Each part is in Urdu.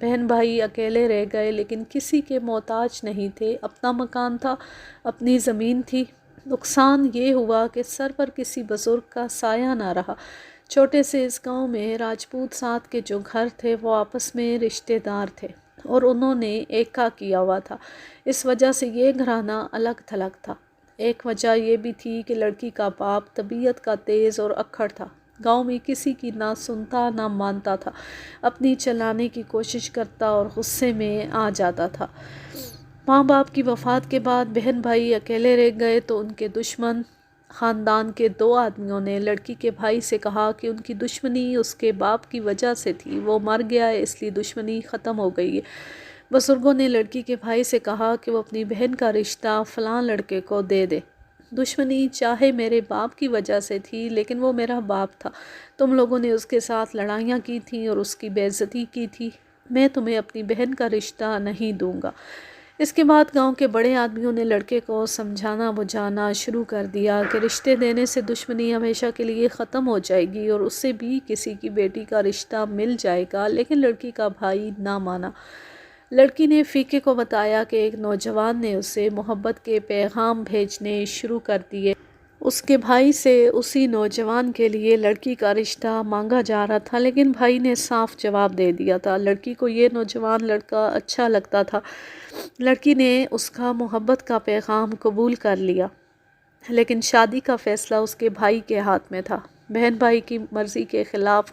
بہن بھائی اکیلے رہ گئے، لیکن کسی کے محتاج نہیں تھے۔ اپنا مکان تھا، اپنی زمین تھی۔ نقصان یہ ہوا کہ سر پر کسی بزرگ کا سایہ نہ رہا۔ چھوٹے سے اس گاؤں میں راجپوت ساتھ کے جو گھر تھے وہ آپس میں رشتے دار تھے اور انہوں نے ایکا کیا ہوا تھا۔ اس وجہ سے یہ گھرانہ الگ تھلگ تھا۔ ایک وجہ یہ بھی تھی کہ لڑکی کا باپ طبیعت کا تیز اور اکھڑ تھا۔ گاؤں میں کسی کی نہ سنتا نہ مانتا تھا، اپنی چلانے کی کوشش کرتا اور غصے میں آ جاتا تھا۔ ماں باپ کی وفات کے بعد بہن بھائی اکیلے رہ گئے تو ان کے دشمن خاندان کے 2 آدمیوں نے لڑکی کے بھائی سے کہا کہ ان کی دشمنی اس کے باپ کی وجہ سے تھی، وہ مر گیا ہے اس لیے دشمنی ختم ہو گئی ہے۔ بزرگوں نے لڑکی کے بھائی سے کہا کہ وہ اپنی بہن کا رشتہ فلاں لڑکے کو دے دے۔ دشمنی چاہے میرے باپ کی وجہ سے تھی، لیکن وہ میرا باپ تھا۔ تم لوگوں نے اس کے ساتھ لڑائیاں کی تھیں اور اس کی بے عزتی کی تھی۔ میں تمہیں اپنی بہن کا رشتہ نہیں دوں گا۔ اس کے بعد گاؤں کے بڑے آدمیوں نے لڑکے کو سمجھانا بجھانا شروع کر دیا کہ رشتے دینے سے دشمنی ہمیشہ کے لیے ختم ہو جائے گی اور اس سے بھی کسی کی بیٹی کا رشتہ مل جائے گا، لیکن لڑکی کا بھائی نہ مانا۔ لڑکی نے فیکے کو بتایا کہ ایک نوجوان نے اسے محبت کے پیغام بھیجنے شروع کر دیے۔ اس کے بھائی سے اسی نوجوان کے لیے لڑکی کا رشتہ مانگا جا رہا تھا، لیکن بھائی نے صاف جواب دے دیا تھا۔ لڑکی کو یہ نوجوان لڑکا اچھا لگتا تھا۔ لڑکی نے اس کا محبت کا پیغام قبول کر لیا، لیکن شادی کا فیصلہ اس کے بھائی کے ہاتھ میں تھا۔ بہن بھائی کی مرضی کے خلاف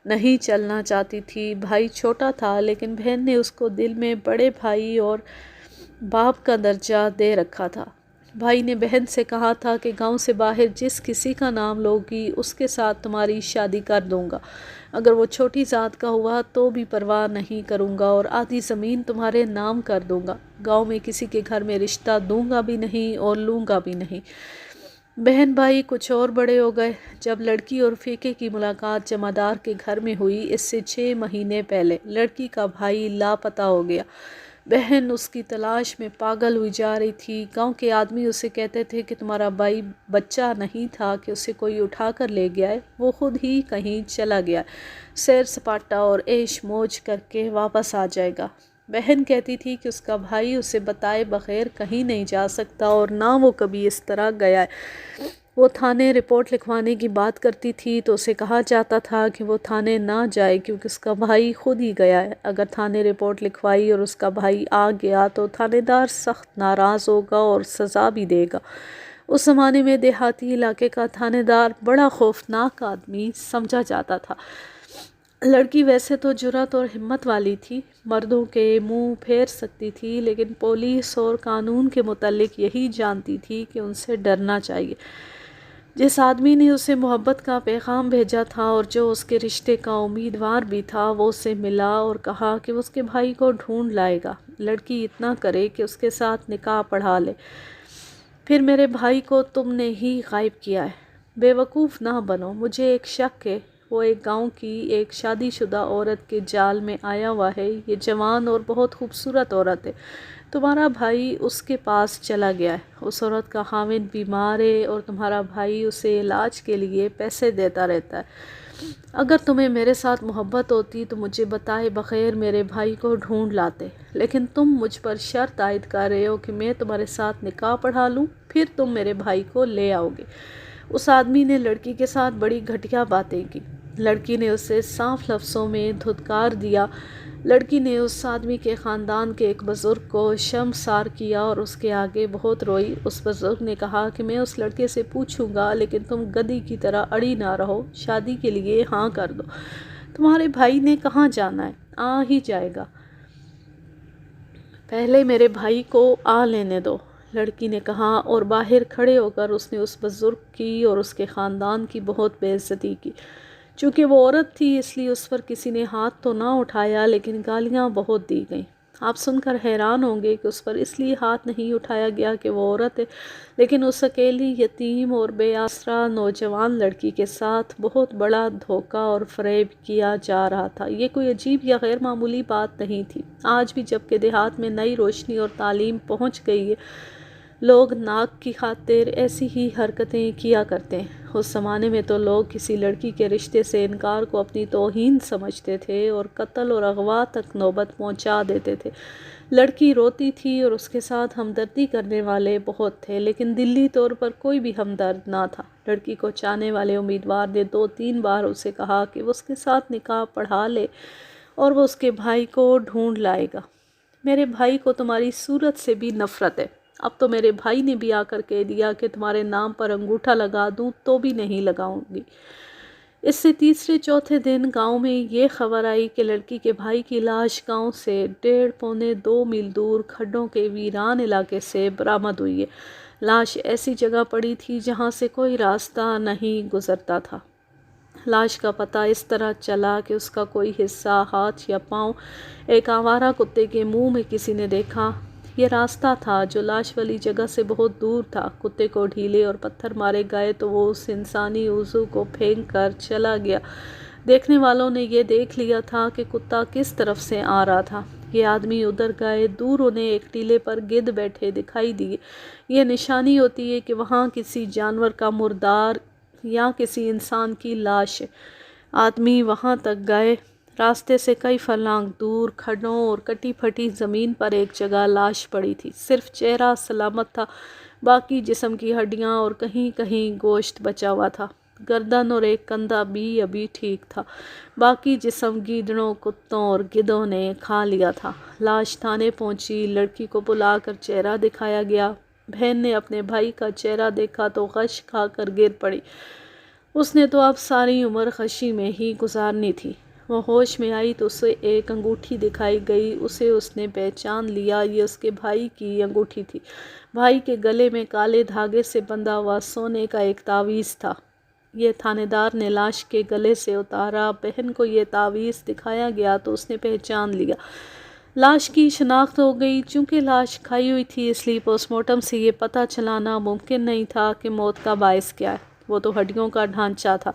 نہیں چلنا چاہتی تھی۔ بھائی چھوٹا تھا، لیکن بہن نے اس کو دل میں بڑے بھائی اور باپ کا درجہ دے رکھا تھا۔ بھائی نے بہن سے کہا تھا کہ گاؤں سے باہر جس کسی کا نام لوگی اس کے ساتھ تمہاری شادی کر دوں گا، اگر وہ چھوٹی ذات کا ہوا تو بھی پرواہ نہیں کروں گا اور آدھی زمین تمہارے نام کر دوں گا۔ گاؤں میں کسی کے گھر میں رشتہ دوں گا بھی نہیں اور لوں گا بھی نہیں۔ بہن بھائی کچھ اور بڑے ہو گئے۔ جب لڑکی اور فیکے کی ملاقات جمعدار کے گھر میں ہوئی، اس سے 6 مہینے پہلے لڑکی کا بھائی لاپتہ ہو گیا۔ بہن اس کی تلاش میں پاگل ہوئی جا رہی تھی۔ گاؤں کے آدمی اسے کہتے تھے کہ تمہارا بھائی بچہ نہیں تھا کہ اسے کوئی اٹھا کر لے گیا ہے، وہ خود ہی کہیں چلا گیا ہے، سیر سپاٹا اور عیش موج کر کے واپس آ جائے گا۔ بہن کہتی تھی کہ اس کا بھائی اسے بتائے بغیر کہیں نہیں جا سکتا اور نہ وہ کبھی اس طرح گیا ہے۔ وہ تھانے رپورٹ لکھوانے کی بات کرتی تھی تو اسے کہا جاتا تھا کہ وہ تھانے نہ جائے کیونکہ اس کا بھائی خود ہی گیا ہے۔ اگر تھانے رپورٹ لکھوائی اور اس کا بھائی آ گیا تو تھانے دار سخت ناراض ہوگا اور سزا بھی دے گا۔ اس زمانے میں دیہاتی علاقے کا تھانے دار بڑا خوفناک آدمی سمجھا جاتا تھا۔ لڑکی ویسے تو جرأت اور ہمت والی تھی، مردوں کے منہ پھیر سکتی تھی، لیکن پولیس اور قانون کے متعلق یہی جانتی تھی کہ ان سے ڈرنا چاہیے۔ جس آدمی نے اسے محبت کا پیغام بھیجا تھا اور جو اس کے رشتے کا امیدوار بھی تھا، وہ اسے ملا اور کہا کہ وہ اس کے بھائی کو ڈھونڈ لائے گا۔ لڑکی اتنا کرے کہ اس کے ساتھ نکاح پڑھا لے، پھر میرے بھائی کو تم نے ہی غائب کیا ہے۔ بے وقوف نہ بنو، مجھے ایک شک ہے، وہ ایک گاؤں کی ایک شادی شدہ عورت کے جال میں آیا ہوا ہے۔ یہ جوان اور بہت خوبصورت عورت ہے۔ تمہارا بھائی اس کے پاس چلا گیا ہے۔ اس عورت کا خاوند بیمار ہے اور تمہارا بھائی اسے علاج کے لیے پیسے دیتا رہتا ہے۔ اگر تمہیں میرے ساتھ محبت ہوتی تو مجھے بتائے بغیر میرے بھائی کو ڈھونڈ لاتے، لیکن تم مجھ پر شرط عائد کر رہے ہو کہ میں تمہارے ساتھ نکاح پڑھا لوں، پھر تم میرے بھائی کو لے آؤ گے۔ اس آدمی نے لڑکی کے ساتھ بڑی گھٹیا باتیں کی۔ لڑکی نے اسے صاف لفظوں میں دھتکار دیا۔ لڑکی نے اس آدمی کے خاندان کے ایک بزرگ کو شرمسار کیا اور اس کے آگے بہت روئی۔ اس بزرگ نے کہا کہ میں اس لڑکے سے پوچھوں گا، لیکن تم گدھی کی طرح اڑی نہ رہو، شادی کے لیے ہاں کر دو۔ تمہارے بھائی نے کہاں جانا ہے، آ ہی جائے گا، پہلے میرے بھائی کو آ لینے دو، لڑکی نے کہا، اور باہر کھڑے ہو کر اس نے اس بزرگ کی اور اس کے خاندان کی بہت بے عزتی کی۔ چونکہ وہ عورت تھی اس لیے اس پر کسی نے ہاتھ تو نہ اٹھایا، لیکن گالیاں بہت دی گئیں۔ آپ سن کر حیران ہوں گے کہ اس پر اس لیے ہاتھ نہیں اٹھایا گیا کہ وہ عورت ہے، لیکن اس اکیلی یتیم اور بے آسرا نوجوان لڑکی کے ساتھ بہت بڑا دھوکہ اور فریب کیا جا رہا تھا۔ یہ کوئی عجیب یا غیر معمولی بات نہیں تھی۔ آج بھی جب کہ دیہات میں نئی روشنی اور تعلیم پہنچ گئی ہے، لوگ ناک کی خاطر ایسی ہی حرکتیں کیا کرتے ہیں۔ اس زمانے میں تو لوگ کسی لڑکی کے رشتے سے انکار کو اپنی توہین سمجھتے تھے اور قتل اور اغوا تک نوبت پہنچا دیتے تھے۔ لڑکی روتی تھی اور اس کے ساتھ ہمدردی کرنے والے بہت تھے، لیکن دلی طور پر کوئی بھی ہمدرد نہ تھا۔ لڑکی کو چاہنے والے امیدوار نے 2-3 بار اسے کہا کہ وہ اس کے ساتھ نکاح پڑھا لے اور وہ اس کے بھائی کو ڈھونڈ لائے گا۔ میرے بھائی کو تمہاری صورت سے بھی نفرت ہے۔ اب تو میرے بھائی نے بھی آ کر کہہ دیا کہ تمہارے نام پر انگوٹھا لگا دوں تو بھی نہیں لگاؤں گی۔ اس سے تیسرے چوتھے دن گاؤں میں یہ خبر آئی کہ لڑکی کے بھائی کی لاش گاؤں سے 1.5-2 میل دور کھڈوں کے ویران علاقے سے برآمد ہوئی ہے۔ لاش ایسی جگہ پڑی تھی جہاں سے کوئی راستہ نہیں گزرتا تھا۔ لاش کا پتہ اس طرح چلا کہ اس کا کوئی حصہ، ہاتھ یا پاؤں، ایک آوارہ کتے کے منہ میں کسی نے دیکھا۔ یہ راستہ تھا جو لاش والی جگہ سے بہت دور تھا۔ کتے کو ڈھیلے اور پتھر مارے گئے تو وہ اس انسانی عضو کو پھینک کر چلا گیا۔ دیکھنے والوں نے یہ دیکھ لیا تھا کہ کتا کس طرف سے آ رہا تھا۔ یہ آدمی ادھر گئے، دور انہیں ایک ٹیلے پر گدھ بیٹھے دکھائی دیے۔ یہ نشانی ہوتی ہے کہ وہاں کسی جانور کا مردار یا کسی انسان کی لاش ہے۔ آدمی وہاں تک گئے۔ راستے سے کئی فرلانگ دور کھڈوں اور کٹی پھٹی زمین پر ایک جگہ لاش پڑی تھی۔ صرف چہرہ سلامت تھا، باقی جسم کی ہڈیاں اور کہیں کہیں گوشت بچا ہوا تھا۔ گردن اور ایک کندھا بھی ابھی ٹھیک تھا، باقی جسم گیدڑوں، کتوں اور گدھوں نے کھا لیا تھا۔ لاش تھانے پہنچی، لڑکی کو بلا کر چہرہ دکھایا گیا۔ بہن نے اپنے بھائی کا چہرہ دیکھا تو غش کھا کر گر پڑی۔ اس نے تو اب ساری عمر خشی میں ہی گزارنی تھی۔ وہ ہوش میں آئی تو اسے ایک انگوٹھی دکھائی گئی۔ اسے اس نے پہچان لیا، یہ اس کے بھائی کی انگوٹھی تھی۔ بھائی کے گلے میں کالے دھاگے سے بندھا ہوا سونے کا ایک تعویذ تھا۔ یہ تھانے دار نے لاش کے گلے سے اتارا۔ بہن کو یہ تعویذ دکھایا گیا تو اس نے پہچان لیا۔ لاش کی شناخت ہو گئی۔ چونکہ لاش کھائی ہوئی تھی اس لیے پوسٹ مارٹم سے یہ پتہ چلانا ممکن نہیں تھا کہ موت کا باعث کیا ہے۔ وہ تو ہڈیوں کا ڈھانچہ تھا،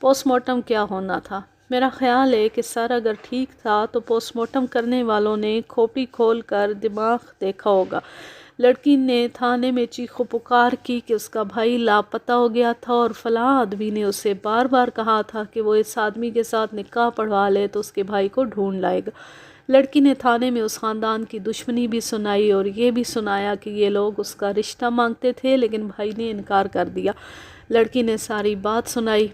پوسٹ مارٹم کیا ہونا تھا؟ میرا خیال ہے کہ سر اگر ٹھیک تھا تو پوسٹ مارٹم کرنے والوں نے کھوپڑی کھول کر دماغ دیکھا ہوگا۔ لڑکی نے تھانے میں چیخ و پکار کی کہ اس کا بھائی لاپتہ ہو گیا تھا اور فلاں آدمی نے اسے بار بار کہا تھا کہ وہ اس آدمی کے ساتھ نکاح پڑھوا لے تو اس کے بھائی کو ڈھونڈ لائے گا۔ لڑکی نے تھانے میں اس خاندان کی دشمنی بھی سنائی اور یہ بھی سنایا کہ یہ لوگ اس کا رشتہ مانگتے تھے لیکن بھائی نے انکار کر دیا۔ لڑکی نے ساری بات سنائی۔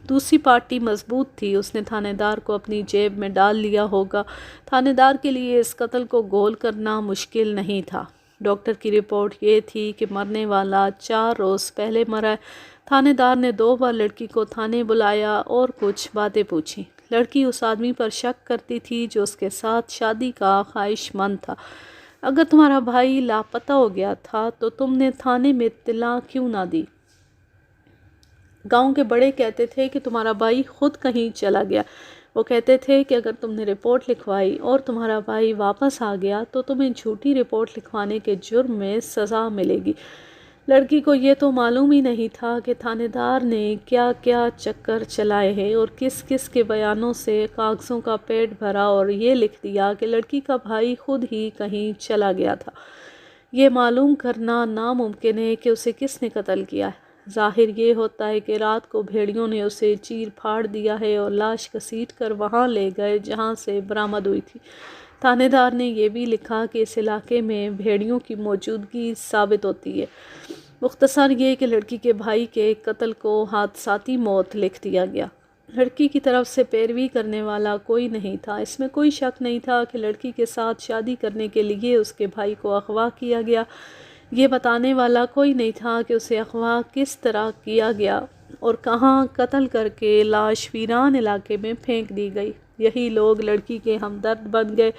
دوسری پارٹی مضبوط تھی، اس نے تھانے دار کو اپنی جیب میں ڈال لیا ہوگا۔ تھانے دار کے لیے اس قتل کو گول کرنا مشکل نہیں تھا۔ ڈاکٹر کی رپورٹ یہ تھی کہ مرنے والا 4 روز پہلے مرا ہے۔ تھانے دار نے 2 بار لڑکی کو تھانے بلایا اور کچھ باتیں پوچھیں۔ لڑکی اس آدمی پر شک کرتی تھی جو اس کے ساتھ شادی کا خواہش مند تھا۔ اگر تمہارا بھائی لاپتہ ہو گیا تھا تو تم نے تھانے میں اطلاع کیوں نہ دی؟ گاؤں کے بڑے کہتے تھے کہ تمہارا بھائی خود کہیں چلا گیا۔ وہ کہتے تھے کہ اگر تم نے رپورٹ لکھوائی اور تمہارا بھائی واپس آ گیا تو تمہیں جھوٹی رپورٹ لکھوانے کے جرم میں سزا ملے گی۔ لڑکی کو یہ تو معلوم ہی نہیں تھا کہ تھانے دار نے کیا کیا چکر چلائے ہیں اور کس کس کے بیانوں سے کاغذوں کا پیٹ بھرا اور یہ لکھ دیا کہ لڑکی کا بھائی خود ہی کہیں چلا گیا تھا۔ یہ معلوم کرنا ناممکن ہے کہ اسے کس نے قتل کیا ہے۔ ظاہر یہ ہوتا ہے کہ رات کو بھیڑیوں نے اسے چیر پھاڑ دیا ہے اور لاش گھسیٹ کر وہاں لے گئے جہاں سے برآمد ہوئی تھی۔ تھانے دار نے یہ بھی لکھا کہ اس علاقے میں بھیڑیوں کی موجودگی ثابت ہوتی ہے۔ مختصر یہ کہ لڑکی کے بھائی کے قتل کو حادثاتی موت لکھ دیا گیا۔ لڑکی کی طرف سے پیروی کرنے والا کوئی نہیں تھا۔ اس میں کوئی شک نہیں تھا کہ لڑکی کے ساتھ شادی کرنے کے لیے اس کے بھائی کو اغوا کیا گیا۔ یہ بتانے والا کوئی نہیں تھا کہ اسے اغوا کس طرح کیا گیا اور کہاں قتل کر کے لاش ویران علاقے میں پھینک دی گئی۔ یہی لوگ لڑکی کے ہمدرد بن گئے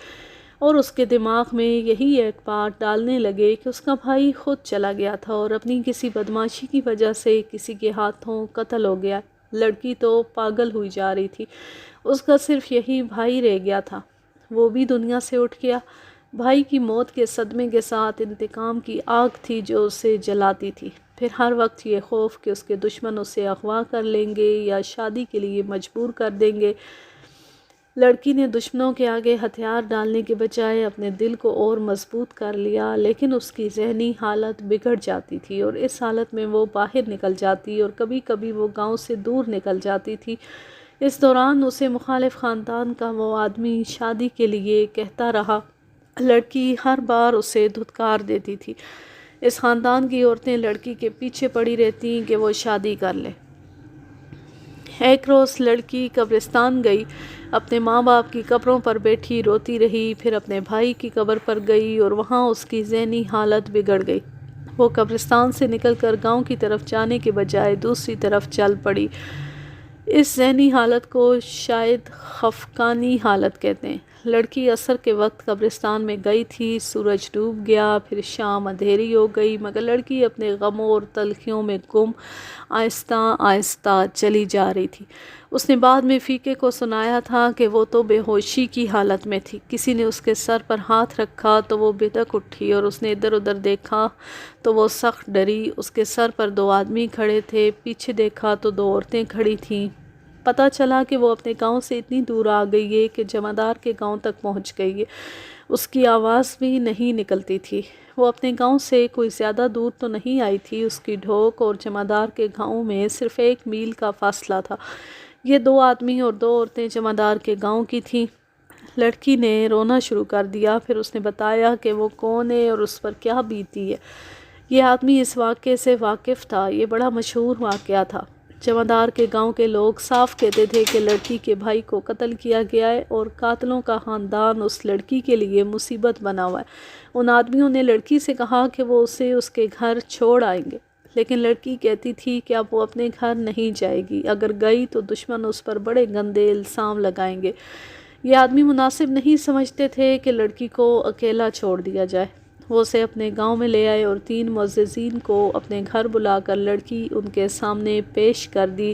اور اس کے دماغ میں یہی ایک بات ڈالنے لگے کہ اس کا بھائی خود چلا گیا تھا اور اپنی کسی بدمعاشی کی وجہ سے کسی کے ہاتھوں قتل ہو گیا۔ لڑکی تو پاگل ہوئی جا رہی تھی۔ اس کا صرف یہی بھائی رہ گیا تھا، وہ بھی دنیا سے اٹھ گیا۔ بھائی کی موت کے صدمے کے ساتھ انتقام کی آگ تھی جو اسے جلاتی تھی۔ پھر ہر وقت یہ خوف کہ اس کے دشمن اسے اغوا کر لیں گے یا شادی کے لیے مجبور کر دیں گے۔ لڑکی نے دشمنوں کے آگے ہتھیار ڈالنے کے بجائے اپنے دل کو اور مضبوط کر لیا، لیکن اس کی ذہنی حالت بگڑ جاتی تھی اور اس حالت میں وہ باہر نکل جاتی اور کبھی کبھی وہ گاؤں سے دور نکل جاتی تھی۔ اس دوران اسے مخالف خاندان کا وہ آدمی شادی کے لیے کہتا رہا۔ لڑکی ہر بار اسے دھتکار دیتی تھی۔ اس خاندان کی عورتیں لڑکی کے پیچھے پڑی رہتیں کہ وہ شادی کر لے۔ ایک روز لڑکی قبرستان گئی، اپنے ماں باپ کی قبروں پر بیٹھی روتی رہی، پھر اپنے بھائی کی قبر پر گئی اور وہاں اس کی ذہنی حالت بگڑ گئی۔ وہ قبرستان سے نکل کر گاؤں کی طرف جانے کے بجائے دوسری طرف چل پڑی۔ اس ذہنی حالت کو شاید خفقانی حالت کہتے ہیں۔ لڑکی عصر کے وقت قبرستان میں گئی تھی، سورج ڈوب گیا، پھر شام اندھیری ہو گئی، مگر لڑکی اپنے غموں اور تلخیوں میں گم آہستہ آہستہ چلی جا رہی تھی۔ اس نے بعد میں فیقے کو سنایا تھا کہ وہ تو بے ہوشی کی حالت میں تھی۔ کسی نے اس کے سر پر ہاتھ رکھا تو وہ بھڑک اٹھی اور اس نے ادھر ادھر دیکھا تو وہ سخت ڈری۔ اس کے سر پر 2 آدمی کھڑے تھے، پیچھے دیکھا تو 2 عورتیں کھڑی تھیں۔ پتہ چلا کہ وہ اپنے گاؤں سے اتنی دور آ گئی ہے کہ جمعدار کے گاؤں تک پہنچ گئی ہے۔ اس کی آواز بھی نہیں نکلتی تھی۔ وہ اپنے گاؤں سے کوئی زیادہ دور تو نہیں آئی تھی۔ اس کی ڈھوک اور جمعدار کے گاؤں میں صرف 1 میل کا فاصلہ تھا۔ یہ 2 آدمی اور 2 عورتیں جمعدار کے گاؤں کی تھیں۔ لڑکی نے رونا شروع کر دیا۔ پھر اس نے بتایا کہ وہ کون ہے اور اس پر کیا بیتی ہے۔ یہ آدمی اس واقعے سے واقف تھا۔ یہ بڑا مشہور واقعہ تھا۔ جمعدار کے گاؤں کے لوگ صاف کہتے تھے کہ لڑکی کے بھائی کو قتل کیا گیا ہے اور قاتلوں کا خاندان اس لڑکی کے لیے مصیبت بنا ہوا ہے۔ ان آدمیوں نے لڑکی سے کہا کہ وہ اسے اس کے گھر چھوڑ آئیں گے، لیکن لڑکی کہتی تھی کہ اب وہ اپنے گھر نہیں جائے گی۔ اگر گئی تو دشمن اس پر بڑے گندے الزام لگائیں گے۔ یہ آدمی مناسب نہیں سمجھتے تھے کہ لڑکی کو اکیلا چھوڑ دیا جائے۔ وہ اسے اپنے گاؤں میں لے آئے اور 3 معززین کو اپنے گھر بلا کر لڑکی ان کے سامنے پیش کر دی۔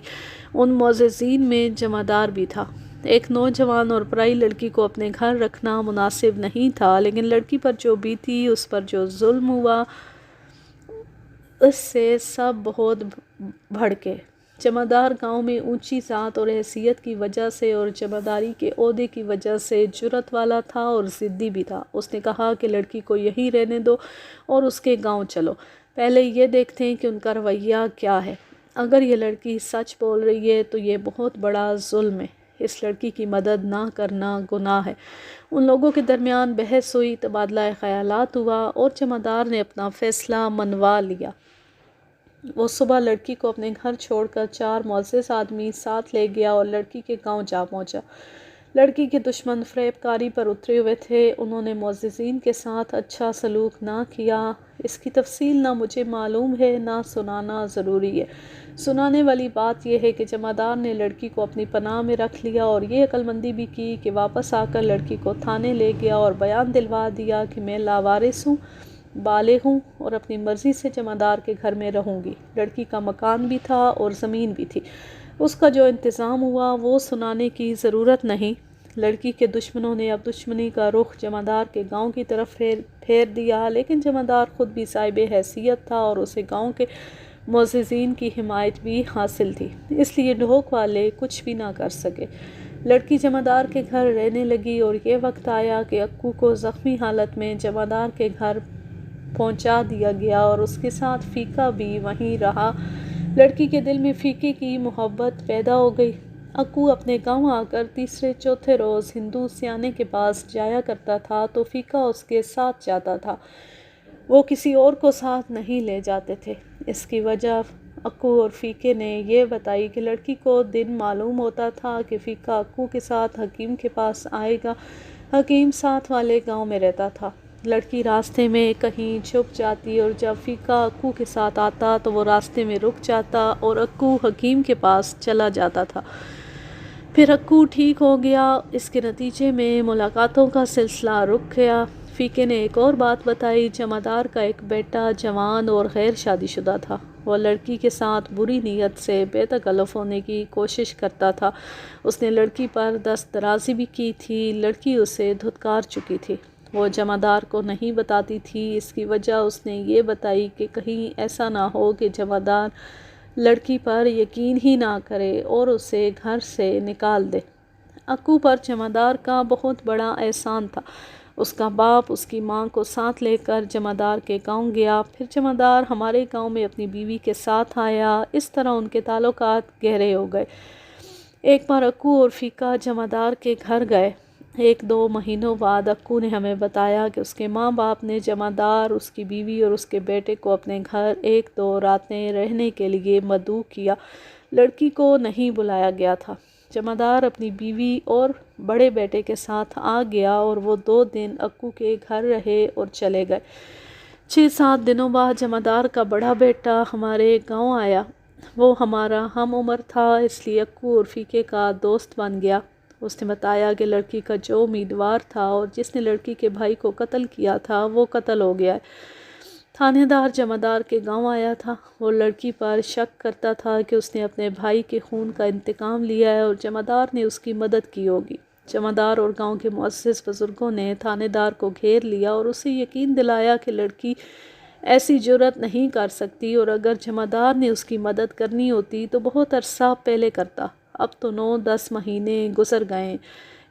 ان معززین میں جمعدار بھی تھا۔ ایک نوجوان اور پرائی لڑکی کو اپنے گھر رکھنا مناسب نہیں تھا، لیکن لڑکی پر جو بیتی، اس پر جو ظلم ہوا، اس سے سب بہت بھڑکے۔ جمعدار گاؤں میں اونچی ذات اور حیثیت کی وجہ سے اور جمعداری کے عہدے کی وجہ سے جرأت والا تھا اور ضدی بھی تھا۔ اس نے کہا کہ لڑکی کو یہیں رہنے دو اور اس کے گاؤں چلو، پہلے یہ دیکھتے ہیں کہ ان کا رویہ کیا ہے۔ اگر یہ لڑکی سچ بول رہی ہے تو یہ بہت بڑا ظلم ہے۔ اس لڑکی کی مدد نہ کرنا گناہ ہے۔ ان لوگوں کے درمیان بحث ہوئی، تبادلہ خیالات ہوا اور جمعدار نے اپنا فیصلہ منوا لیا۔ وہ صبح لڑکی کو اپنے گھر چھوڑ کر 4 معزز آدمی ساتھ لے گیا اور لڑکی کے گاؤں جا پہنچا۔ لڑکی کے دشمن فریب کاری پر اترے ہوئے تھے۔ انہوں نے معززین کے ساتھ اچھا سلوک نہ کیا۔ اس کی تفصیل نہ مجھے معلوم ہے، نہ سنانا ضروری ہے۔ سنانے والی بات یہ ہے کہ جمعدار نے لڑکی کو اپنی پناہ میں رکھ لیا اور یہ عقل مندی بھی کی کہ واپس آ کر لڑکی کو تھانے لے گیا اور بیان دلوا دیا کہ میں لاوارث ہوں، بالغ ہوں اور اپنی مرضی سے جمعدار کے گھر میں رہوں گی۔ لڑکی کا مکان بھی تھا اور زمین بھی تھی۔ اس کا جو انتظام ہوا وہ سنانے کی ضرورت نہیں۔ لڑکی کے دشمنوں نے اب دشمنی کا رخ جمعدار کے گاؤں کی طرف پھیر دیا، لیکن جمعدار خود بھی صاحب حیثیت تھا اور اسے گاؤں کے معززین کی حمایت بھی حاصل تھی، اس لیے ڈھوک والے کچھ بھی نہ کر سکے۔ لڑکی جمعدار کے گھر رہنے لگی اور یہ وقت آیا کہ اکو کو زخمی حالت میں جمعدار کے گھر پہنچا دیا گیا اور اس کے ساتھ فیقہ بھی وہیں رہا۔ لڑکی کے دل میں فیقے کی محبت پیدا ہو گئی۔ اکو اپنے گاؤں آ کر تیسرے چوتھے روز ہندو سیانے کے پاس جایا کرتا تھا تو فیقہ اس کے ساتھ جاتا تھا۔ وہ کسی اور کو ساتھ نہیں لے جاتے تھے۔ اس کی وجہ اکو اور فیقے نے یہ بتائی کہ لڑکی کو دن معلوم ہوتا تھا کہ فیقہ اکو کے ساتھ حکیم کے پاس آئے گا۔ حکیم ساتھ والے گاؤں میں رہتا تھا۔ لڑکی راستے میں کہیں چھپ جاتی اور جب فیقہ اکو کے ساتھ آتا تو وہ راستے میں رک جاتا اور اکو حکیم کے پاس چلا جاتا تھا۔ پھر اکو ٹھیک ہو گیا۔ اس کے نتیجے میں ملاقاتوں کا سلسلہ رک گیا۔ فیقے نے ایک اور بات بتائی۔ جمعدار کا ایک بیٹا جوان اور غیر شادی شدہ تھا۔ وہ لڑکی کے ساتھ بری نیت سے بے تکلف ہونے کی کوشش کرتا تھا۔ اس نے لڑکی پر دست درازی بھی کی تھی۔ لڑکی اسے دھتکار چکی تھی۔ وہ جمعدار کو نہیں بتاتی تھی۔ اس کی وجہ اس نے یہ بتائی کہ کہیں ایسا نہ ہو کہ جمعدار لڑکی پر یقین ہی نہ کرے اور اسے گھر سے نکال دے۔ اکو پر جمعدار کا بہت بڑا احسان تھا۔ اس کا باپ اس کی ماں کو ساتھ لے کر جمعدار کے گاؤں گیا، پھر جمعدار ہمارے گاؤں میں اپنی بیوی کے ساتھ آیا۔ اس طرح ان کے تعلقات گہرے ہو گئے۔ ایک بار اکو اور فیکا جمعدار کے گھر گئے۔ 1-2 مہینوں بعد اکو نے ہمیں بتایا کہ اس کے ماں باپ نے جمعدار، اس کی بیوی اور اس کے بیٹے کو اپنے گھر 1-2 راتیں رہنے کے لیے مدعو کیا۔ لڑکی کو نہیں بلایا گیا تھا۔ جمعدار اپنی بیوی اور بڑے بیٹے کے ساتھ آ گیا اور وہ 2 دن اکو کے گھر رہے اور چلے گئے۔ 6-7 دنوں بعد جمعدار کا بڑا بیٹا ہمارے گاؤں آیا۔ وہ ہمارا ہم عمر تھا، اس لیے اکو اور فیکے کا دوست بن گیا۔ اس نے بتایا کہ لڑکی کا جو امیدوار تھا اور جس نے لڑکی کے بھائی کو قتل کیا تھا وہ قتل ہو گیا ہے۔ تھانے دار جمعدار کے گاؤں آیا تھا۔ وہ لڑکی پر شک کرتا تھا کہ اس نے اپنے بھائی کے خون کا انتقام لیا ہے اور جمعدار نے اس کی مدد کی ہوگی۔ جمعدار اور گاؤں کے معزز بزرگوں نے تھانے دار کو گھیر لیا اور اسے یقین دلایا کہ لڑکی ایسی جرأت نہیں کر سکتی، اور اگر جمعدار نے اس کی مدد کرنی ہوتی تو بہت عرصہ پہلے کرتا۔ اب تو 9-10 مہینے گزر گئے۔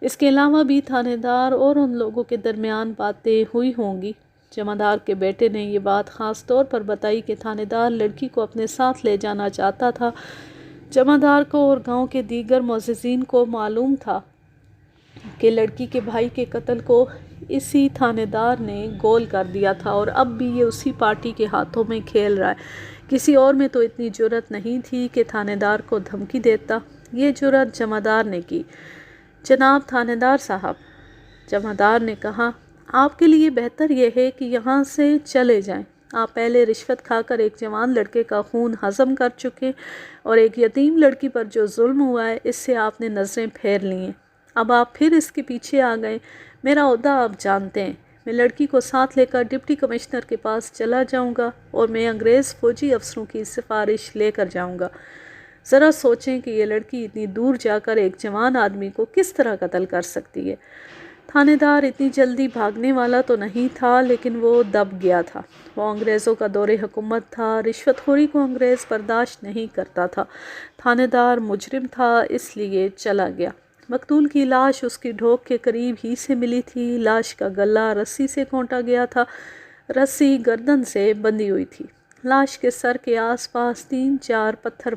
اس کے علاوہ بھی تھانے دار اور ان لوگوں کے درمیان باتیں ہوئی ہوں گی۔ جمعدار کے بیٹے نے یہ بات خاص طور پر بتائی کہ تھانے دار لڑکی کو اپنے ساتھ لے جانا چاہتا تھا۔ جمعدار کو اور گاؤں کے دیگر معززین کو معلوم تھا کہ لڑکی کے بھائی کے قتل کو اسی تھانے دار نے گول کر دیا تھا، اور اب بھی یہ اسی پارٹی کے ہاتھوں میں کھیل رہا ہے۔ کسی اور میں تو اتنی جرأت نہیں تھی کہ تھانے دار کو دھمکی دیتا۔ یہ جرأت جمعدار نے کی۔ جناب تھانے دار صاحب، جمعدار نے کہا، آپ کے لیے بہتر یہ ہے کہ یہاں سے چلے جائیں۔ آپ پہلے رشوت کھا کر ایک جوان لڑکے کا خون ہضم کر چکے، اور ایک یتیم لڑکی پر جو ظلم ہوا ہے اس سے آپ نے نظریں پھیر لی ہیں۔ اب آپ پھر اس کے پیچھے آ گئے۔ میرا عہدہ آپ جانتے ہیں۔ میں لڑکی کو ساتھ لے کر ڈپٹی کمشنر کے پاس چلا جاؤں گا اور میں انگریز فوجی افسروں کی سفارش لے کر جاؤں گا۔ ذرا سوچیں کہ یہ لڑکی اتنی دور جا کر ایک جوان آدمی کو کس طرح قتل کر سکتی ہے۔ تھانے دار اتنی جلدی بھاگنے والا تو نہیں تھا، لیکن وہ دب گیا تھا۔ وہ انگریزوں کا دور حکومت تھا۔ رشوت خوری کو انگریز برداشت نہیں کرتا تھا۔ تھانے دار مجرم تھا، اس لیے چلا گیا۔ مقتول کی لاش اس کی ڈھوک کے قریب ہی سے ملی تھی۔ لاش کا گلا رسی سے کونٹا گیا تھا۔ رسی گردن سے بندھی ہوئی تھی۔ لاش کے سر کے آس پاس 3-4 پتھر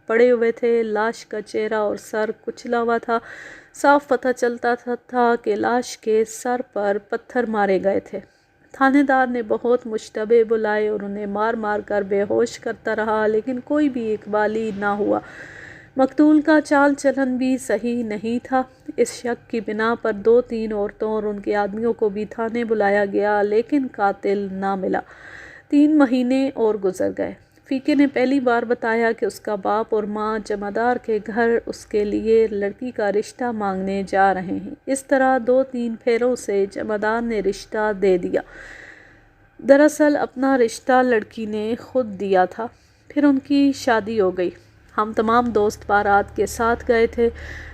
پڑے ہوئے تھے۔ لاش کا چہرہ اور سر کچلا ہوا تھا۔ صاف پتہ چلتا تھا کہ لاش کے سر پر پتھر مارے گئے تھے۔ تھانے دار نے بہت مشتبہ بلائے اور انہیں مار مار کر بے ہوش کرتا رہا، لیکن کوئی بھی اقبالی نہ ہوا۔ مقتول کا چال چلن بھی صحیح نہیں تھا۔ اس شک کی بنا پر 2-3 عورتوں اور ان کے آدمیوں کو بھی تھانے بلایا گیا، لیکن قاتل نہ ملا۔ 3 مہینے اور گزر گئے۔ فیکے نے پہلی بار بتایا کہ اس کا باپ اور ماں جمعدار کے گھر اس کے لیے لڑکی کا رشتہ مانگنے جا رہے ہیں۔ اس طرح 2-3 پھیروں سے جمعدار نے رشتہ دے دیا۔ دراصل اپنا رشتہ لڑکی نے خود دیا تھا۔ پھر ان کی شادی ہو گئی۔ ہم تمام دوست بارات کے ساتھ گئے تھے۔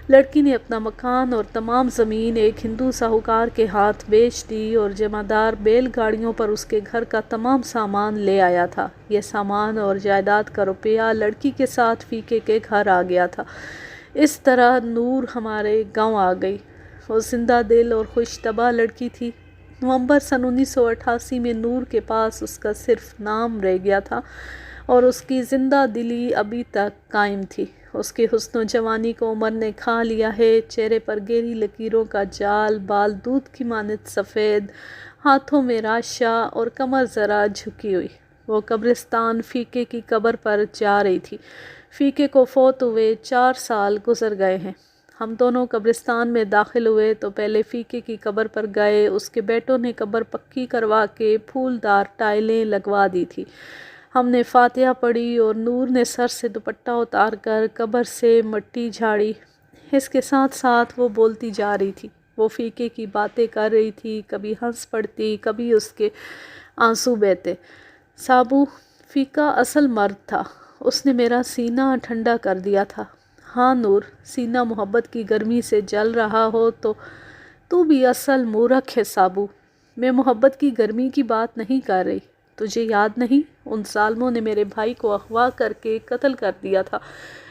لڑکی نے اپنا مکان اور تمام زمین ایک ہندو ساہوکار کے ہاتھ بیچ دی، اور جمعدار بیل گاڑیوں پر اس کے گھر کا تمام سامان لے آیا تھا۔ یہ سامان اور جائیداد کا روپیہ لڑکی کے ساتھ فیکے کے گھر آ گیا تھا۔ اس طرح نور ہمارے گاؤں آ گئی۔ وہ زندہ دل اور خوش طبع لڑکی تھی۔ نومبر سن 1988 میں نور کے پاس اس کا صرف نام رہ گیا تھا، اور اس کی زندہ دلی ابھی تک قائم تھی۔ اس کے حسن و جوانی کو عمر نے کھا لیا ہے۔ چہرے پر گہری لکیروں کا جال، بال دودھ کی مانند سفید، ہاتھوں میں راشا اور کمر ذرا جھکی ہوئی۔ وہ قبرستان فیکے کی قبر پر جا رہی تھی۔ فیکے کو فوت ہوئے 4 سال گزر گئے ہیں۔ ہم دونوں قبرستان میں داخل ہوئے تو پہلے فیکے کی قبر پر گئے۔ اس کے بیٹوں نے قبر پکی کروا کے پھولدار ٹائلیں لگوا دی تھی۔ ہم نے فاتحہ پڑھی اور نور نے سر سے دوپٹہ اتار کر قبر سے مٹی جھاڑی۔ اس کے ساتھ ساتھ وہ بولتی جا رہی تھی۔ وہ فیکے کی باتیں کر رہی تھی، کبھی ہنس پڑتی، کبھی اس کے آنسو بہتے۔ سابو، فیکا اصل مرد تھا۔ اس نے میرا سینہ ٹھنڈا کر دیا تھا۔ ہاں نور، سینہ محبت کی گرمی سے جل رہا ہو تو بھی اصل مورکھ ہے سابو۔ میں محبت کی گرمی کی بات نہیں کر رہی۔ تجھے یاد نہیں؟ ان ظالموں نے میرے بھائی کو اغوا کر کے قتل کر دیا تھا۔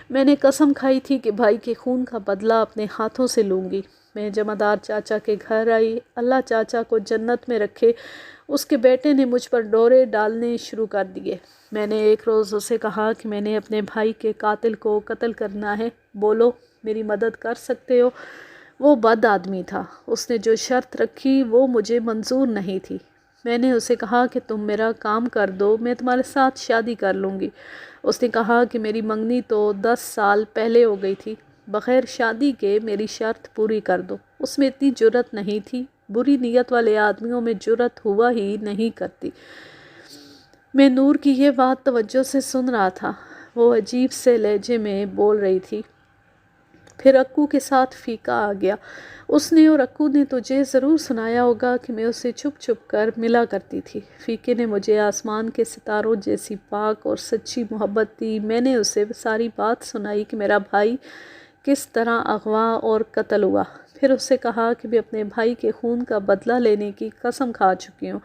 میں نے قسم کھائی تھی کہ بھائی کے خون کا بدلہ اپنے ہاتھوں سے لوں گی۔ میں جمعدار چاچا کے گھر آئی۔ اللہ چاچا کو جنت میں رکھے، اس کے بیٹے نے مجھ پر ڈورے ڈالنے شروع کر دیے۔ میں نے ایک روز اسے کہا کہ میں نے اپنے بھائی کے قاتل کو قتل کرنا ہے، بولو میری مدد کر سکتے ہو؟ وہ بد آدمی تھا، اس نے جو شرط رکھی وہ مجھے منظور نہیں تھی۔ میں نے اسے کہا کہ تم میرا کام کر دو، میں تمہارے ساتھ شادی کر لوں گی۔ اس نے کہا کہ میری منگنی تو 10 سال پہلے ہو گئی تھی، بغیر شادی کے میری شرط پوری کر دو۔ اس میں اتنی جرأت نہیں تھی، بری نیت والے آدمیوں میں جرأت ہوا ہی نہیں کرتی۔ میں نور کی یہ بات توجہ سے سن رہا تھا، وہ عجیب سے لہجے میں بول رہی تھی۔ پھر اکو کے ساتھ فیقہ آ گیا۔ اس نے اور اکو نے تجھے ضرور سنایا ہوگا کہ میں اسے چھپ چھپ کر ملا کرتی تھی۔ فیقے نے مجھے آسمان کے ستاروں جیسی پاک اور سچی محبت دی۔ میں نے اسے ساری بات سنائی کہ میرا بھائی کس طرح اغوا اور قتل ہوا۔ پھر اسے کہا کہ میں اپنے بھائی کے خون کا بدلہ لینے کی قسم کھا چکی ہوں۔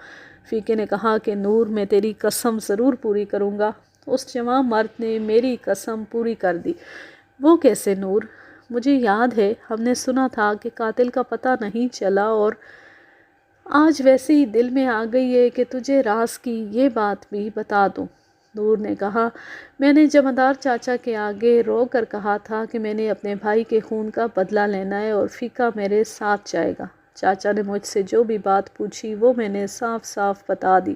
فیقے نے کہا کہ نور، میں تیری قسم ضرور پوری کروں گا۔ اس جوان مرد نے میری قسم پوری کر دی۔ وہ کیسے نور؟ مجھے یاد ہے ہم نے سنا تھا کہ قاتل کا پتہ نہیں چلا، اور آج ویسے ہی دل میں آ گئی ہے کہ تجھے راز کی یہ بات بھی بتا دوں۔ نور نے کہا، میں نے جمعدار چاچا کے آگے رو کر کہا تھا کہ میں نے اپنے بھائی کے خون کا بدلہ لینا ہے اور فیقہ میرے ساتھ جائے گا۔ چاچا نے مجھ سے جو بھی بات پوچھی وہ میں نے صاف صاف بتا دی۔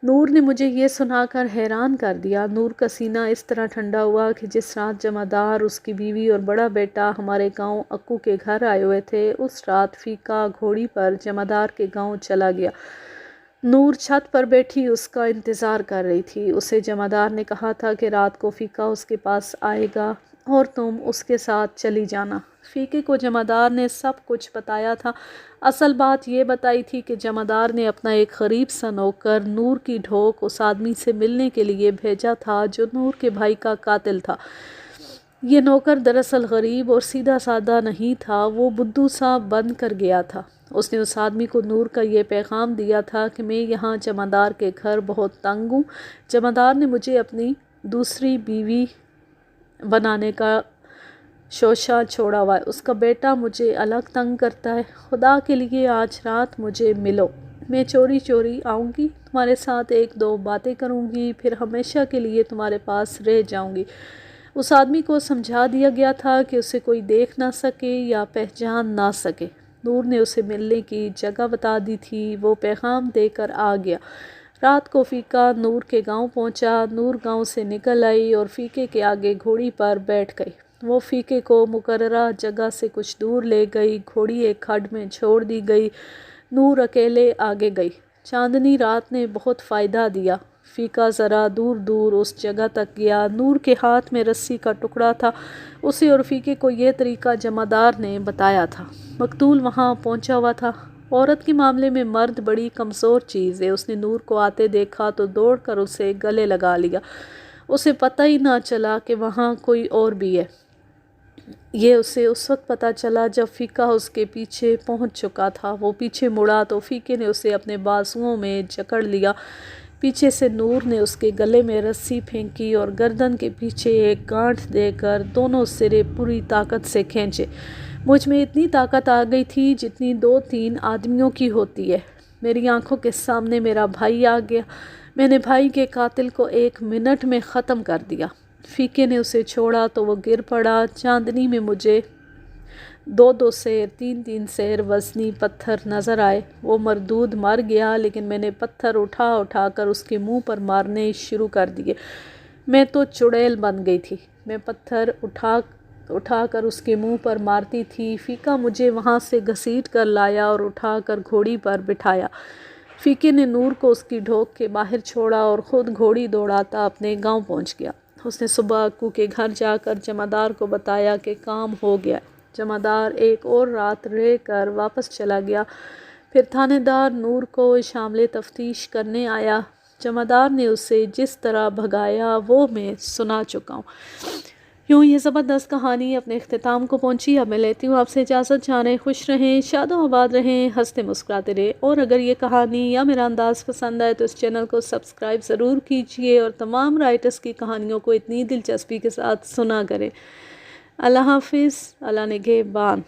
نور نے مجھے یہ سنا کر حیران کر دیا۔ نور کا سینہ اس طرح ٹھنڈا ہوا کہ جس رات جمعدار، اس کی بیوی اور بڑا بیٹا ہمارے گاؤں اکو کے گھر آئے ہوئے تھے، اس رات فیقہ گھوڑی پر جمعدار کے گاؤں چلا گیا۔ نور چھت پر بیٹھی اس کا انتظار کر رہی تھی۔ اسے جمعدار نے کہا تھا کہ رات کو فیقہ اس کے پاس آئے گا اور تم اس کے ساتھ چلی جانا۔ فیقے کو جمعدار نے سب کچھ بتایا تھا۔ اصل بات یہ بتائی تھی کہ جمعدار نے اپنا ایک غریب سا نوکر نور کی ڈھوک اس آدمی سے ملنے کے لیے بھیجا تھا جو نور کے بھائی کا قاتل تھا۔ یہ نوکر دراصل غریب اور سیدھا سادہ نہیں تھا، وہ بدھو سا بن کر گیا تھا۔ اس نے اس آدمی کو نور کا یہ پیغام دیا تھا کہ میں یہاں جمعدار کے گھر بہت تنگ ہوں، جمعدار نے مجھے اپنی دوسری بیوی بنانے کا شوشہ چھوڑا ہوا ہے، اس کا بیٹا مجھے الگ تنگ کرتا ہے، خدا کے لیے آج رات مجھے ملو، میں چوری چوری آؤں گی، تمہارے ساتھ 1-2 باتیں کروں گی، پھر ہمیشہ کے لیے تمہارے پاس رہ جاؤں گی۔ اس آدمی کو سمجھا دیا گیا تھا کہ اسے کوئی دیکھ نہ سکے یا پہچان نہ سکے۔ نور نے اسے ملنے کی جگہ بتا دی تھی، وہ پیغام دے کر آ گیا۔ رات کو فیقہ نور کے گاؤں پہنچا۔ نور گاؤں سے نکل آئی اور فیقے کے آگے گھوڑی پر بیٹھ گئی۔ وہ فیقے کو مقررہ جگہ سے کچھ دور لے گئی، گھوڑی ایک کھڈ میں چھوڑ دی گئی، نور اکیلے آگے گئی۔ چاندنی رات نے بہت فائدہ دیا۔ فیقہ ذرا دور دور اس جگہ تک گیا۔ نور کے ہاتھ میں رسی کا ٹکڑا تھا، اسے اور فیقے کو یہ طریقہ جمعدار نے بتایا تھا۔ مقتول وہاں پہنچا ہوا تھا۔ عورت کے معاملے میں مرد بڑی کمزور چیز ہے۔ اس نے نور کو آتے دیکھا تو دوڑ کر اسے گلے لگا لیا۔ اسے پتہ ہی نہ چلا کہ وہاں کوئی اور بھی ہے۔ یہ اسے اس وقت پتہ چلا جب فیقہ اس کے پیچھے پہنچ چکا تھا۔ وہ پیچھے مڑا تو فیقے نے اسے اپنے بازوؤں میں جکڑ لیا۔ پیچھے سے نور نے اس کے گلے میں رسی پھینکی اور گردن کے پیچھے ایک گانٹھ دے کر دونوں سرے پوری طاقت سے کھینچے۔ مجھ میں اتنی طاقت آ گئی تھی جتنی 2-3 آدمیوں کی ہوتی ہے۔ میری آنکھوں کے سامنے میرا بھائی آ گیا۔ میں نے بھائی کے قاتل کو 1 منٹ میں ختم کر دیا۔ فیقے نے اسے چھوڑا تو وہ گر پڑا۔ چاندنی میں مجھے 2-2 سیر، 3-3 سیر وزنی پتھر نظر آئے۔ وہ مردود مر گیا، لیکن میں نے پتھر اٹھا اٹھا کر اس کے منہ پر مارنے شروع کر دیے۔ میں تو چڑیل بن گئی تھی۔ میں پتھر اٹھا کر اس کے منہ پر مارتی تھی۔ فیقہ مجھے وہاں سے گھسیٹ کر لایا اور اٹھا کر گھوڑی پر بٹھایا۔ فیقے نے نور کو اس کی ڈھوک کے باہر چھوڑا اور خود گھوڑی دوڑاتا اپنے گاؤں پہنچ گیا۔ اس نے صبح اکو کے گھر جا کر جمعدار کو بتایا کہ کام ہو گیا۔ جمعدار ایک اور رات رہ کر واپس چلا گیا۔ پھر تھانے دار نور کو شامل تفتیش کرنے آیا۔ جمعدار نے اسے جس طرح بھگایا وہ میں سنا چکا ہوں۔ یوں یہ زبردست کہانی اپنے اختتام کو پہنچی. اب میں لیتی ہوں آپ سے اجازت. جانیں خوش رہیں، شاد و آباد رہیں، ہنستے مسکراتے رہیں. اور اگر یہ کہانی یا میرا انداز پسند آئے تو اس چینل کو سبسکرائب ضرور کیجئے اور تمام رائٹرز کی کہانیوں کو اتنی دلچسپی کے ساتھ سنا کریں. اللہ حافظ. اللہ نگہبان.